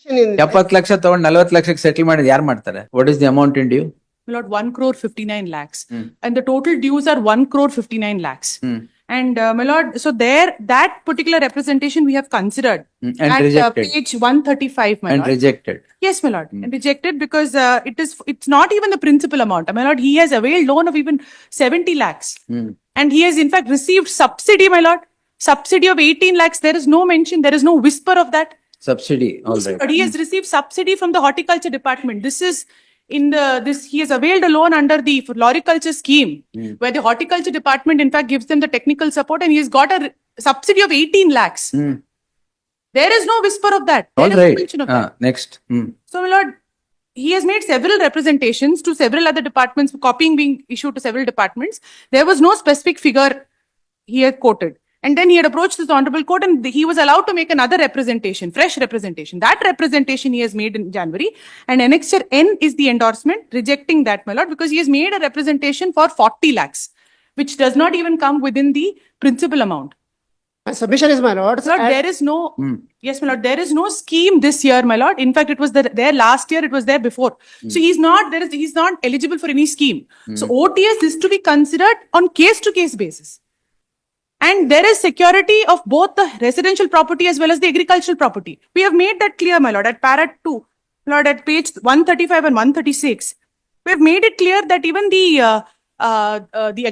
70 ಲಕ್ಷ ತಗೊಂಡು 40 ಲಕ್ಷಕ್ಕೆ ಸೆಟಲ್ ಮಾಡಿದ್ ಯಾರು ಮಾಡ್ತಾರೆ? What is the amount in due? My lord, 1 crore 59 lakhs. And the total dues are 1 crore 59 lakhs. And my lord, so there, that particular representation we have considered And at rejected. page 135, my And lord. rejected. Yes, my lord. And rejected because it's not even the principal amount. My lord, he has availed loan of even 70 lakhs. And he has in fact received subsidy, my lord. Subsidy of 18 lakhs. There is no mention, there is no whisper of that. Subsidy, all right. But he has received subsidy from the horticulture department. This is he has availed a loan under the floriculture scheme, where the horticulture department in fact gives them the technical support, and he has got a subsidy of 18 lakhs. There is no whisper of that. There All is no right. mention of that. Next. So, my lord, he has made several representations to several other departments, copying being issued to several departments. There was no specific figure he had quoted. And then he had approached this honorable court and he was allowed to make another representation, fresh representation. That representation he has made in January. And Annexure N is the endorsement rejecting that, my lord, because he has made a representation for 40 lakhs, which does not even come within the principal amount. My submission is, my lord. Lord, there is no, yes, my lord, there is no scheme this year, my lord. In fact, it was there last year, it was there before. So he's not eligible for any scheme. So OTS is to be considered on case to case basis. And there is security of both the residential property as well as the agricultural property. We have made that clear, my lord, at para 2, lord, at page 135 and 136. We have made it clear that even the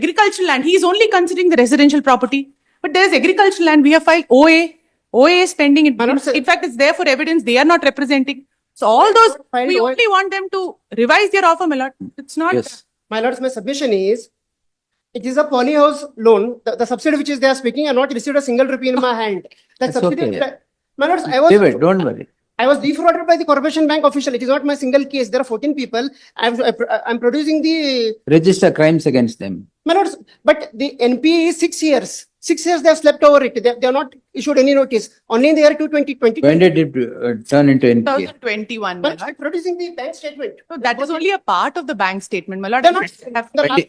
agricultural land, he is only considering the residential property. But there is agricultural land. We have filed OA. OA is pending. In fact, it's there for evidence. They are not representing. So all those, we only want them to revise their offer, my lord. It's not. Yes. My lord's, my submission is, it is a polyhouse loan. The subsidy which is they are speaking, I have not received a single rupee in my hand. That That's subsidy, okay. my lords, David, don't worry. I was defrauded by the corporation bank official. It is not my single case. There are 14 people. I'm producing the, Register crimes against them. my lords, but the NPA is 6 years. 6 years they have slept over it. They have not issued any notice. Only in the year 2020. When did it turn into NPA? 2021, my But lord. I'm producing the bank statement. So that is only a part of the bank statement, my lord. They're not-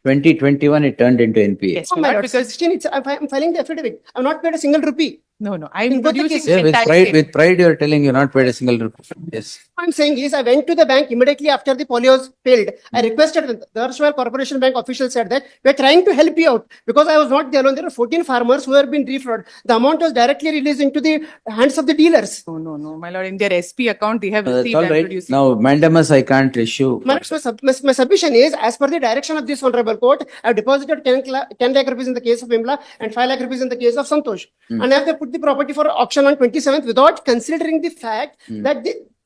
2021, it turned into NPA. Yes, Oh, my my lord, lord, because 16, I'm filing the affidavit. I've not paid a single rupee. no, I'm In both the producing cases. Yeah, entire statement. with pride, you're telling you're not paid a single rupee. Yes. What I'm saying is, I went to the bank immediately after the polios failed. I requested the erstwhile corporation bank official said that we're trying to help you out because I was not the alone. There are 14 farmers who have been defrauded. The amount was directly released into the hands of the dealers. No, my lord. In their SP account, they have That's received all and right. producing. Now, mandamus I can't issue. My submission is, as per the direction of this honorable court, I've deposited 10 lakh rupees in the case of Vimla and 5 lakh rupees in the case of Santosh. And I have to put the property for auction on 27th without considering the fact that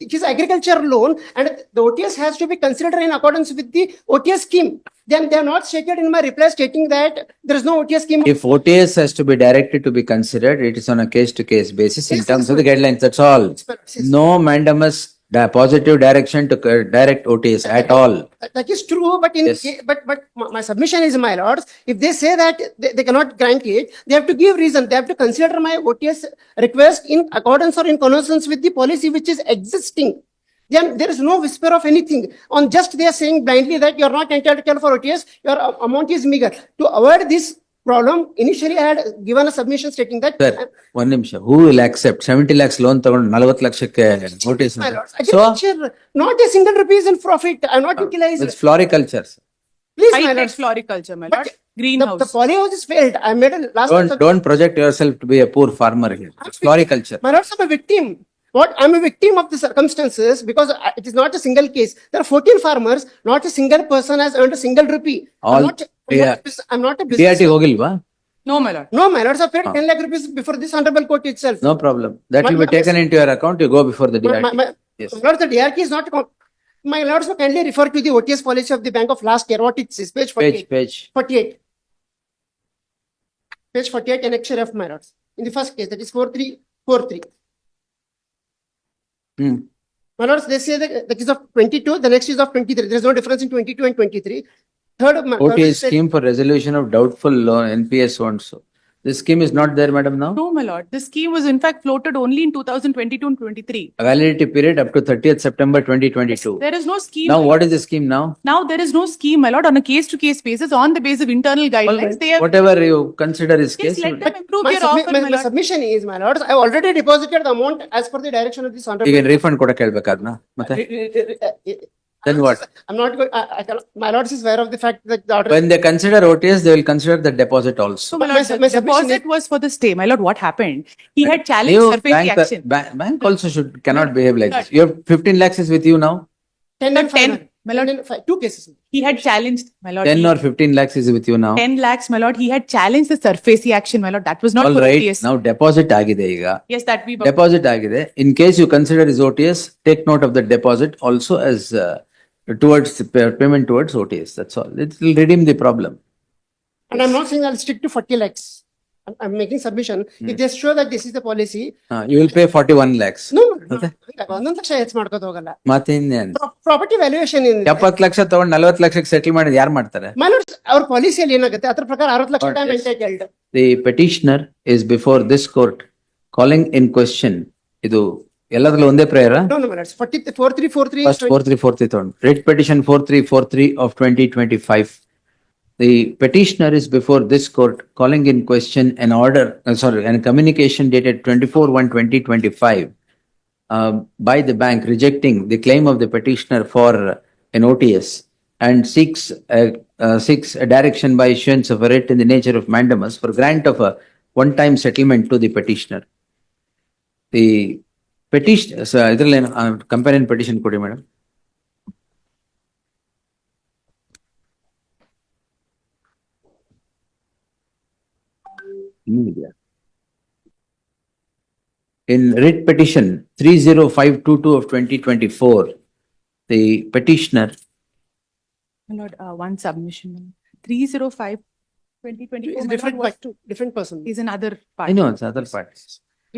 it is agriculture loan and the OTS has to be considered in accordance with the OTS scheme. Then they are not stated in my reply stating that there is no OTS scheme. If OTS has to be directed to be considered, it is on a case-to-case basis in Yes, terms yes, of the guidelines. That's all. Yes. No mandamus, positive direction to direct OTS at all. That is true, but Yes. but my submission is, my lords, if they say that they cannot grant it, they have to give reason. They have to consider my OTS request in accordance or in connoissance with the policy which is existing. Then there is no whisper of anything. On just they are saying blindly that you are not entitled for OTS, your amount is meager. To avoid this problem, initially I had given a submission stating that. Sir, one nimisha. Who will accept 70 lakhs loan tagondu 40 lakshಕ್ಕೆ notice? My lords, So, not a single rupee is in profit. I am not utilized. it's floriculture. sir. Please, my High-tech lords. floriculture, my But lord. Greenhouse. The polyhouse is failed. I made a last. Don't project yourself to be a poor farmer here. It's floriculture. My lords, I'm a victim. I'm a victim of the circumstances because it is not a single case. There are 14 farmers. Not a single person has earned a single rupee. All- I'm not a business. DRT ಹೋಗಿಲ್ವಾ? No, my lord. No, my lords, I paid 10 lakh rupees before this honorable court itself. No problem. That will be taken into your account. You go before the DRT. Yes. My lords, the DRT is not. My lords, so kindly refer to the OTS policy of the bank of last year. What it says, page 48. Page. 48. Page 48, annexure F, my lords. In the first case, that is 4343. My lords, they say that the case of 22, the next is of 23. There is no difference in 22 and 23. Third of my OTS scheme for resolution of doubtful loan, NPS so and so. This scheme is not there, madam, now? No, my lord. The scheme was in fact floated only in 2022 and 23. Validity period up to 30th September 2022. There is no scheme. Now, my what lord. is the scheme now? Now there is no scheme, my lord, on a case-to-case basis on the basis of internal All guidelines. right. They have Whatever you consider is yes, case. let them improve My, their offer, my my lord. submission is, my lords, I have already deposited the amount as per the direction of this honorable. ಈಗ refund ಕೊಡಕ್ಕೆ ಹೇಳ್ಬೇಕಾದ್ನ ಮತ್ತೆ then what? I'm not going, I cannot, my lords is aware of the fact that the order. When they consider OTS, they will consider the deposit So, also. my lord, the my submission deposit was for the stay. My lord, what happened? He had challenged You surface bank, action. bank also cannot behave like this. You have 15 lakhs is with you now? 10 and 5, 10, my lord. 10 and 5, two cases. He had challenged, my lord. 10 or 15 lakhs is with you now? 10 lakhs, my lord. He had challenged the surface action, my lord. That was not All for right. OTS. Now deposit ಆಗಿದೆ ಈಗ. Yes, that we. Deposit ಆಗಿದೆ. In case you consider is OTS, take note of the deposit also as towards payment towards OTS. That's all. It will redeem the problem. And I'm not saying I'll stick to 40 lakhs. I'm making submission. If they show that this is the policy, You will pay 41 lakhs. no, ಒಂದೊಂದು ಲಕ್ಷ ಹೆಚ್ಚು ಮಾಡ್ಕೋತ ಹೋಗಲ್ಲ. ಮತ್ತೆ ಇನ್ನೇನು? Property valuation in 70 lakh ತಗೊಂಡು 40 ಲಕ್ಷಕ್ಕೆ settle ಮಾಡಿದ್ ಯಾರು ಮಾಡ್ತಾರೆ? my lords, ಅವ್ರ ಪಾಲಿಸಿಯಲ್ಲಿ ಏನಾಗುತ್ತೆ ಅದ್ರ ಪ್ರಕಾರ 60 lakh time entitled. The petitioner is before this court calling in question. ಇದು ಎಲ್ಲದರಲ್ಲೂ ಒಂದೇ ಪ್ರೇಯರ? No, my lords, 4343 First 4343 ತಗೊಂಡು. Writ petition 4343 of 2025. The petitioner is before this court calling in question an order, an communication dated 24/1/2025 by the bank rejecting the claim of the petitioner for an OTS and seeks a direction by issuance of a writ in the nature of mandamus for grant of a one-time settlement to the petitioner. The petition, ಇದರಲ್ಲಿ companion petition ಕೊಡಿ madam. In writ petition 30522 of 2024, the petitioner, My lord, one submission. 305 2024. is my different lord, by different person. is another part. I know it's other parts.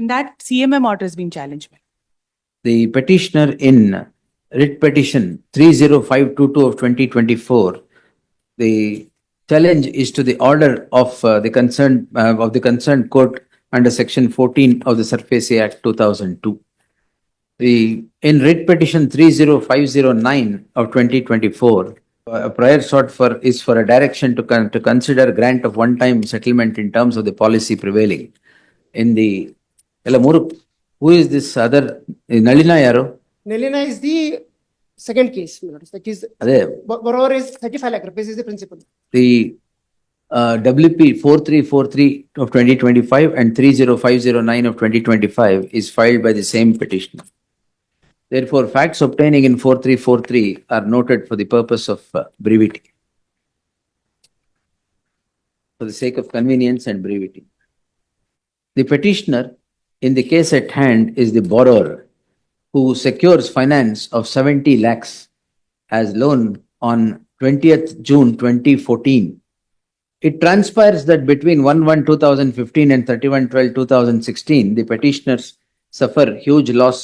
In that, CMM order has been challenged. The petitioner in writ petition 30522 of 2024, the challenge is to the order of the concerned court under section 14 of the Surface Act 2002. In writ petition 30509 of 2024, a prior sought for is for a direction to consider grant of one-time settlement in terms of the policy prevailing. In the who is this other Nalina Yaro? Nelina is the second case, my lords. That is, borrower is 35 lakh rupees is the principal. The WP 4343 of 2025 and 30509 of 2025 is filed by the same petitioner. Therefore, facts obtaining in 4343 are noted for the purpose of brevity, for the sake of convenience and brevity. The petitioner in the case at hand is the borrower who secures finance of 70 lakhs as loan on 20th June 2014. It transpires that between 1/1/2015 and 31/12/2016, the petitioners suffer huge loss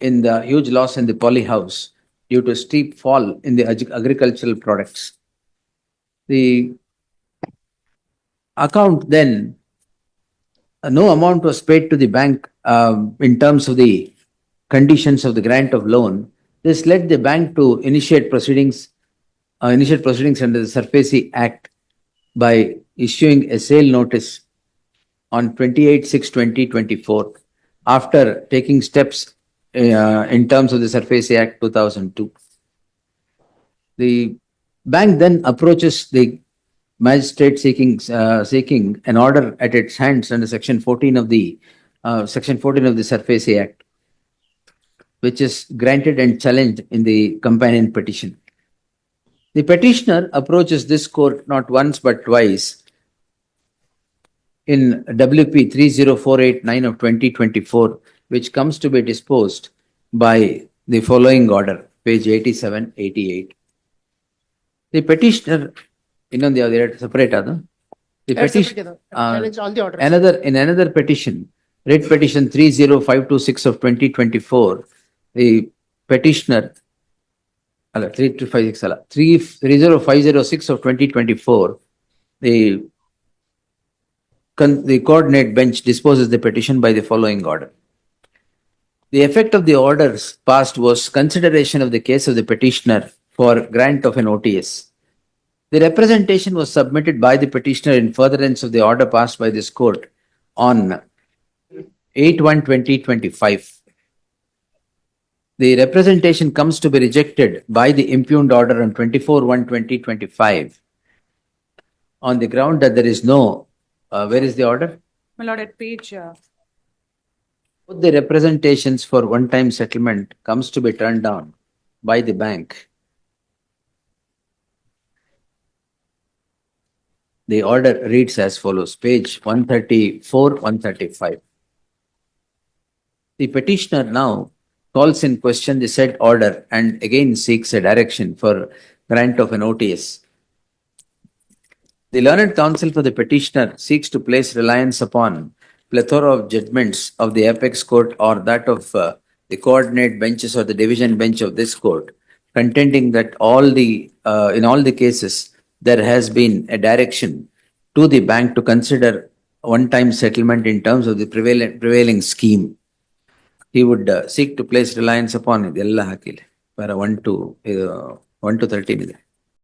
in the poly house due to steep fall in the agricultural products. The account then, no amount was paid to the bank in terms of the conditions of the grant of loan. This led the bank to initiate proceedings under the Surface Act by issuing a sale notice on 28/6/2024 after taking steps in terms of the Surface Act 2002. The bank then approaches the magistrate seeking an order at its hands under section 14 of the Surface Act, which is granted and challenged in the companion petition. The petitioner approaches this court not once but twice in WP 30489 of 2024, which comes to be disposed by the following order, page 87-88. The petitioner, separate other. The petition, Challenge all the orders. in another petition, writ petition 30526 of 2024, the petitioner, 30506 of 2024, the the coordinate bench disposes the petition by the following order. The effect of the orders passed was consideration of the case of the petitioner for grant of an OTS. The representation was submitted by the petitioner in furtherance of the order passed by this court on 8/1/2025. The representation comes to be rejected by the impugned order on 24/1/2025 on the ground that there is no, where is the order? My lord, at page, Both the representations for one-time settlement comes to be turned down by the bank. The order reads as follows, page 134, 135. The petitioner now calls in question the said order and again seeks a direction for grant of an OTS. The learned counsel for the petitioner seeks to place reliance upon plethora of judgments of the apex court or that of the coordinate benches or the division bench of this court, contending that in all the cases there has been a direction to the bank to consider one-time settlement in terms of the prevailing scheme. He would seek to place reliance upon it. Para 1 to 13 ಇದೆ.